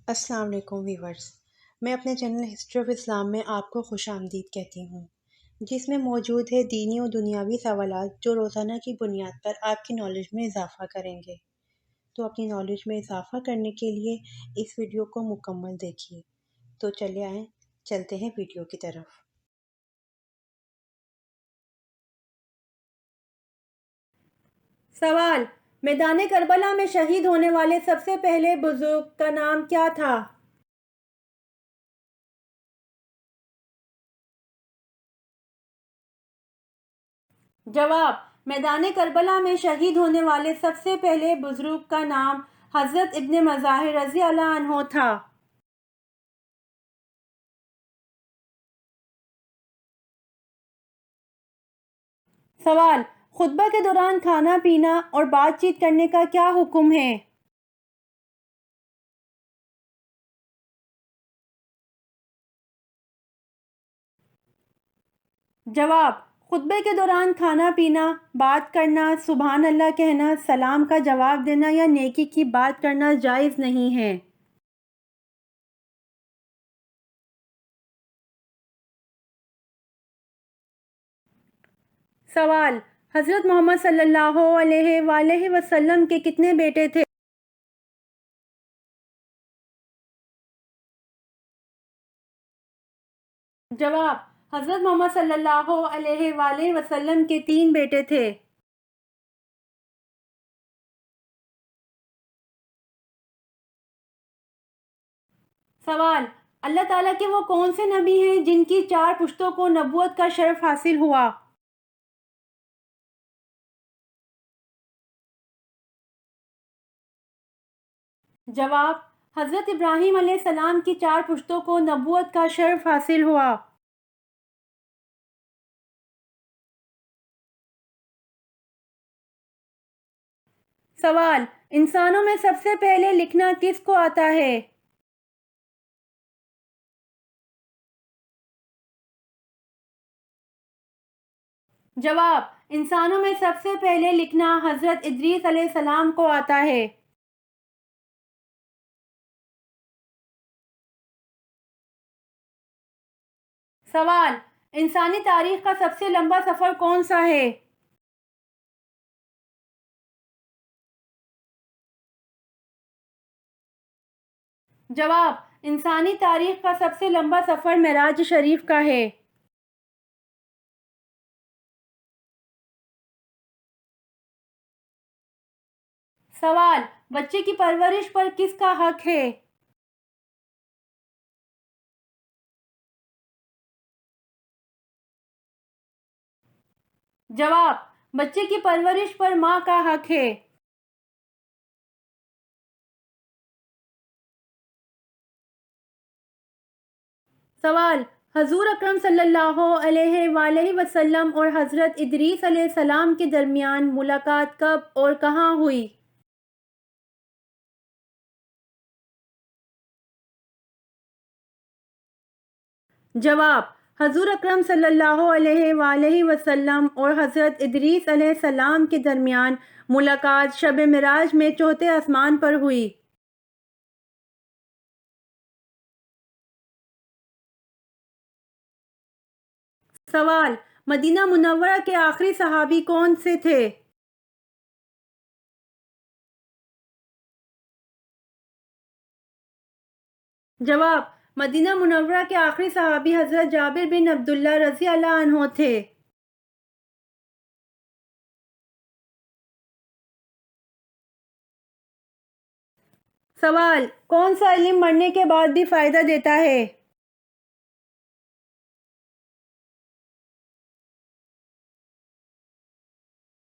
السلام علیکم ویورز، میں اپنے چینل ہسٹری آف اسلام میں آپ کو خوش آمدید کہتی ہوں، جس میں موجود ہے دینی و دنیاوی سوالات جو روزانہ کی بنیاد پر آپ کی نالج میں اضافہ کریں گے۔ تو اپنی نالج میں اضافہ کرنے کے لیے اس ویڈیو کو مکمل دیکھیے۔ تو چلے آئیں، چلتے ہیں ویڈیو کی طرف۔ سوال: میدان کربلا میں شہید ہونے والے سب سے پہلے بزرگ کا نام کیا تھا؟ جواب: میدان کربلا میں شہید ہونے والے سب سے پہلے بزرگ کا نام حضرت ابن مظاہر رضی اللہ عنہ تھا۔ سوال: خطبہ کے دوران کھانا پینا اور بات چیت کرنے کا کیا حکم ہے؟ جواب: خطبے کے دوران کھانا پینا، بات کرنا، سبحان اللہ کہنا، سلام کا جواب دینا یا نیکی کی بات کرنا جائز نہیں ہے۔ سوال: حضرت محمد صلی اللہ علیہ وآلہ وسلم کے کتنے بیٹے تھے؟ جواب: حضرت محمد صلی اللہ علیہ وآلہ وسلم کے 3 بیٹے تھے۔ سوال: اللہ تعالیٰ کے وہ کون سے نبی ہیں جن کی 4 پشتوں کو نبوت کا شرف حاصل ہوا؟ جواب: حضرت ابراہیم علیہ السلام کی 4 پشتوں کو نبوت کا شرف حاصل ہوا۔ سوال: انسانوں میں سب سے پہلے لکھنا کس کو آتا ہے؟ جواب: انسانوں میں سب سے پہلے لکھنا حضرت ادریس علیہ السلام کو آتا ہے۔ سوال: انسانی تاریخ کا سب سے لمبا سفر کون سا ہے؟ جواب: انسانی تاریخ کا سب سے لمبا سفر معراج شریف کا ہے۔ سوال: بچے کی پرورش پر کس کا حق ہے؟ جواب: بچے کی پرورش پر ماں کا حق ہے۔ سوال: حضور اکرم صلی اللہ علیہ وآلہ وسلم اور حضرت ادریس علیہ السلام کے درمیان ملاقات کب اور کہاں ہوئی؟ جواب: حضور اکرم صلی اللہ علیہ وآلہ وسلم اور حضرت ادریس علیہ السلام کے درمیان ملاقات شب معراج میں چوتھے آسمان پر ہوئی۔ سوال: مدینہ منورہ کے آخری صحابی کون سے تھے؟ جواب: مدینہ منورہ کے آخری صحابی حضرت جابر بن عبداللہ رضی اللہ عنہ تھے۔ سوال: کون سا علم مرنے کے بعد بھی فائدہ دیتا ہے؟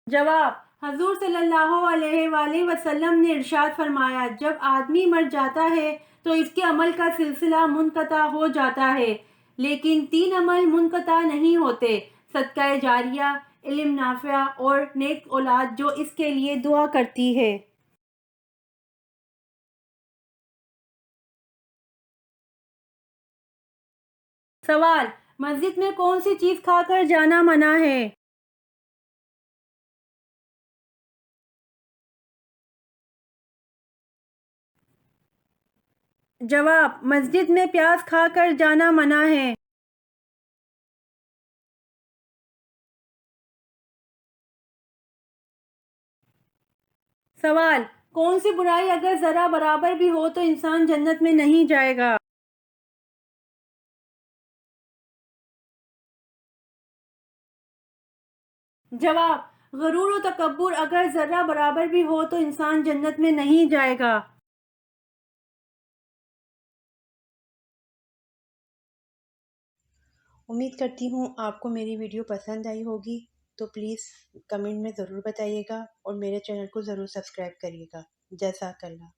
جواب: حضور صلی اللہ علیہ وآلہ وسلم نے ارشاد فرمایا، جب آدمی مر جاتا ہے تو اس کے عمل کا سلسلہ منقطع ہو جاتا ہے، لیکن 3 عمل منقطع نہیں ہوتے: صدقہ جاریہ، علم نافع اور نیک اولاد جو اس کے لیے دعا کرتی ہے۔ سوال: مسجد میں کون سی چیز کھا کر جانا منع ہے؟ جواب: مسجد میں پیاز کھا کر جانا منع ہے۔ سوال: کون سی برائی اگر ذرا برابر بھی ہو تو انسان جنت میں نہیں جائے گا؟ جواب: غرور و تکبر اگر ذرہ برابر بھی ہو تو انسان جنت میں نہیں جائے گا۔ امید کرتی ہوں آپ کو میری ویڈیو پسند آئی ہوگی، تو پلیز کمنٹ میں ضرور بتائیے گا اور میرے چینل کو ضرور سبسکرائب کریے گا۔ جزاک اللہ۔